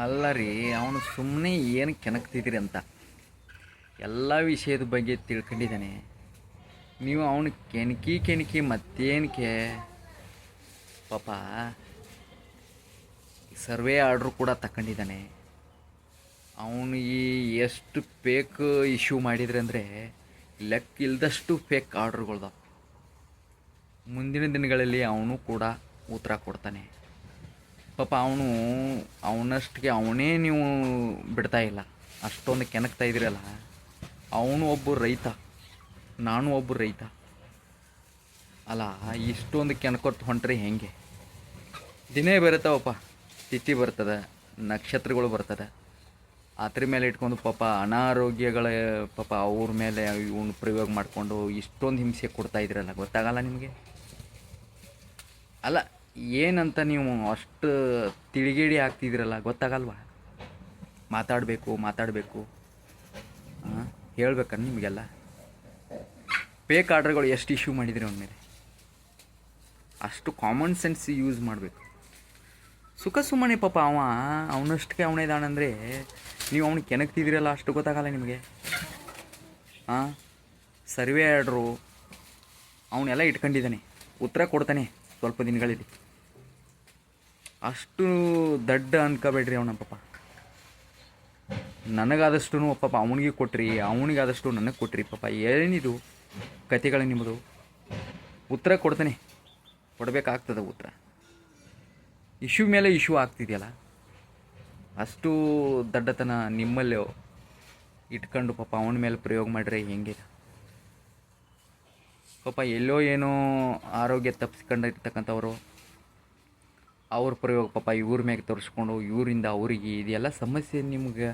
ಅಲ್ಲ ರೀ, ಅವನು ಸುಮ್ಮನೆ ಏನು ಕೆಣಕ್ತಿದ್ದೀರಿ ಅಂತ ಎಲ್ಲ ವಿಷಯದ ಬಗ್ಗೆ ತಿಳ್ಕೊಂಡಿದ್ದಾನೆ. ನೀವು ಅವನು ಕೆಣಕಿ ಕೆಣಕಿ ಮತ್ತೇನಕ್ಕೆ ಪಾಪ. ಸರ್ವೆ ಆರ್ಡ್ರು ಕೂಡ ತಗೊಂಡಿದ್ದಾನೆ. ಅವನಿಗೆ ಎಷ್ಟು ಫೇಕ್ ಇಶ್ಯೂ ಮಾಡಿದ್ರೆ ಅಂದರೆ ಲೆಕ್ಕ ಇಲ್ದಷ್ಟು ಫೇಕ್ ಆರ್ಡ್ರುಗಳ್ದಾವ. ಮುಂದಿನ ದಿನಗಳಲ್ಲಿ ಅವನು ಕೂಡ ಉತ್ತರ ಕೊಡ್ತಾನೆ. ಪಾಪ ಅವನಷ್ಟಿಗೆ ಅವನೇ ನೀವು ಬಿಡ್ತಾ ಇಲ್ಲ, ಅಷ್ಟೊಂದು ಕೆಣಕ್ತಾ ಇದ್ದೀರಲ್ಲ. ಅವನು ಒಬ್ಬ ರೈತ, ನಾನು ಒಬ್ಬ ರೈತ ಅಲ್ಲ. ಇಷ್ಟೊಂದು ಕೆಣಕೊತ್ತು ಹೊಂಟ್ರೆ ಹೆಂಗೆ? ದಿನೇ ಬರುತ್ತಾವಪ್ಪ, ತಿಥಿ ಬರ್ತದೆ, ನಕ್ಷತ್ರಗಳು ಬರ್ತದೆ. ಅದ್ರ ಮೇಲೆ ಇಟ್ಕೊಂಡು ಪಾಪ ಅನಾರೋಗ್ಯಗಳ ಪಾಪ ಅವ್ರ ಮೇಲೆ ಇವನು ಪ್ರಯೋಗ ಮಾಡಿಕೊಂಡು ಇಷ್ಟೊಂದು ಹಿಂಸೆ ಕೊಡ್ತಾ ಇದ್ದೀರಲ್ಲ, ಗೊತ್ತಾಗಲ್ಲ ನಿಮಗೆ? ಅಲ್ಲ, ಏನಂತ ನೀವು ಅಷ್ಟು ತಿಳಿಗೇಡಿ ಆಗ್ತಿದ್ದೀರಲ್ಲ, ಗೊತ್ತಾಗಲ್ವಾ? ಮಾತಾಡಬೇಕು ಹೇಳ್ಬೇಕನ್ನ ನಿಮಗೆಲ್ಲ. ಫೇಕ್ ಆರ್ಡ್ರ್ಗಳು ಎಷ್ಟು ಇಶ್ಯೂ ಮಾಡಿದ್ರಿ ಅವನ ಮೇಲೆ? ಅಷ್ಟು ಕಾಮನ್ ಸೆನ್ಸ್ ಯೂಸ್ ಮಾಡಬೇಕು. ಸುಖ ಸುಮ್ಮನೆ ಪಾಪ ಅವನಷ್ಟಕ್ಕೆ ಅವನೇದಾನಂದರೆ ನೀವು ಅವ್ನಿಗೆ ಕೆಣಕ್ತಿದ್ದೀರಲ್ಲ, ಅಷ್ಟು ಗೊತ್ತಾಗಲ್ಲ ನಿಮಗೆ? ಸರ್ವೆ ಆರ್ಡ್ರು ಅವನ್ನೆಲ್ಲ ಇಟ್ಕೊಂಡಿದ್ದಾನೆ, ಉತ್ತರ ಕೊಡ್ತಾನೆ ಸ್ವಲ್ಪ ದಿನಗಳಲ್ಲಿ. ಅಷ್ಟು ದಡ್ಡ ಅನ್ಕೋಬೇಡ್ರಿ ಅವನ ಪಾಪ. ನನಗಾದಷ್ಟು ಪಾಪ ಅವನಿಗೆ ಕೊಟ್ರಿ, ಅವನಿಗಾದಷ್ಟು ನನಗೆ ಕೊಟ್ರಿ ಪಾಪ. ಏನಿದು ಕತೆಗಳ ನಿಮ್ಮದು? ಉತ್ತರ ಕೊಡ್ತಾನೆ, ಕೊಡಬೇಕಾಗ್ತದೆ ಉತ್ತರ. ಇಶ್ಯೂ ಮೇಲೆ ಇಶ್ಯೂ ಆಗ್ತಿದೆಯಲ್ಲ, ಅಷ್ಟು ದಡ್ಡತನ ನಿಮ್ಮಲ್ಲಿ ಇಟ್ಕೊಂಡು ಪಾಪ ಅವನ ಮೇಲೆ ಪ್ರಯೋಗ ಮಾಡಿದ್ರೆ ಹೆಂಗೆ? ಪಾಪ ಎಲ್ಲೋ ಏನೋ ಆರೋಗ್ಯ ತಪ್ಪಿಸ್ಕೊಂಡಿರ್ತಕ್ಕಂಥವ್ರು ಅವ್ರ ಪ್ರಯೋಗ ಪಾಪ ಇವ್ರ ಮ್ಯಾಗೆ ತೋರಿಸ್ಕೊಂಡು ಇವರಿಂದ ಅವರಿಗೆ ಇದೆಲ್ಲ ಸಮಸ್ಯೆ. ನಿಮ್ಗೆ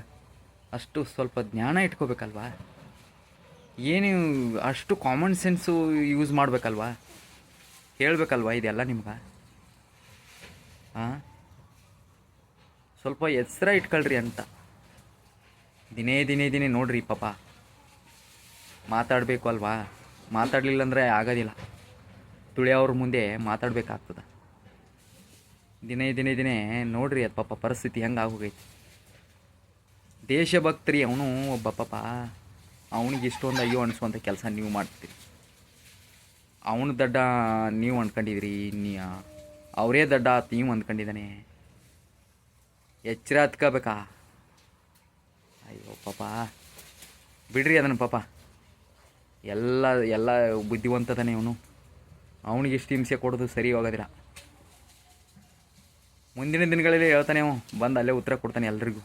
ಅಷ್ಟು ಸ್ವಲ್ಪ ಜ್ಞಾನ ಇಟ್ಕೋಬೇಕಲ್ವಾ? ಏನು ಅಷ್ಟು ಕಾಮನ್ ಸೆನ್ಸು ಯೂಸ್ ಮಾಡಬೇಕಲ್ವಾ? ಹೇಳಬೇಕಲ್ವಾ ಇದೆಲ್ಲ ನಿಮ್ಗೆ? ಸ್ವಲ್ಪ ಎಚ್ಚರ ಇಟ್ಕೊಳ್ರಿ ಅಂತ. ದಿನೇ ನೋಡ್ರಿ ಪಾಪ, ಮಾತಾಡಬೇಕು ಅಲ್ವಾ? ಮಾತಾಡಲಿಲ್ಲ ಅಂದರೆ ಆಗೋದಿಲ್ಲ. ತುಳಿಯೋವ್ರ ಮುಂದೆ ಮಾತಾಡಬೇಕಾಗ್ತದೆ. ದಿನೇ ನೋಡ್ರಿ ಅದು ಪಾಪ ಪರಿಸ್ಥಿತಿ ಹೆಂಗೆ ಆಗೋಗೈತಿ. ದೇಶಭಕ್ತರಿ ಅವನು ಒಬ್ಬ ಪಾಪ. ಅವನಿಗೆ ಇಷ್ಟೊಂದು ಅಯ್ಯೋ ಅನಿಸುವಂಥ ಕೆಲಸ ನೀವು ಮಾಡ್ತೀರಿ. ಅವನು ದಡ್ಡ ನೀವು ಅಂದ್ಕೊಂಡಿದ್ರಿ, ಅವರೇ ದಡ್ಡ ನೀವು ಅಂದ್ಕೊಂಡಿದ್ದಾನೆ. ಎಚ್ಚರ ಹತ್ಕೋಬೇಕಾ? ಅಯ್ಯೋ ಪಾಪ, ಬಿಡ್ರಿ ಅದನ್ನು ಪಾಪ. ಎಲ್ಲ ಬುದ್ಧಿವಂತದಾನೆ ಅವನು. ಅವನಿಗೆ ಇಷ್ಟು ಹಿಂಸೆ ಕೊಡೋದು ಸರಿ ಹೋಗೋದಿಲ್ಲ. ಮುಂದಿನ ದಿನಗಳಲ್ಲಿ ಹೇಳ್ತಾನೆ, ಬಂದು ಅಲ್ಲೇ ಉತ್ತರ ಕೊಡ್ತಾನೆ ಎಲ್ರಿಗೂ.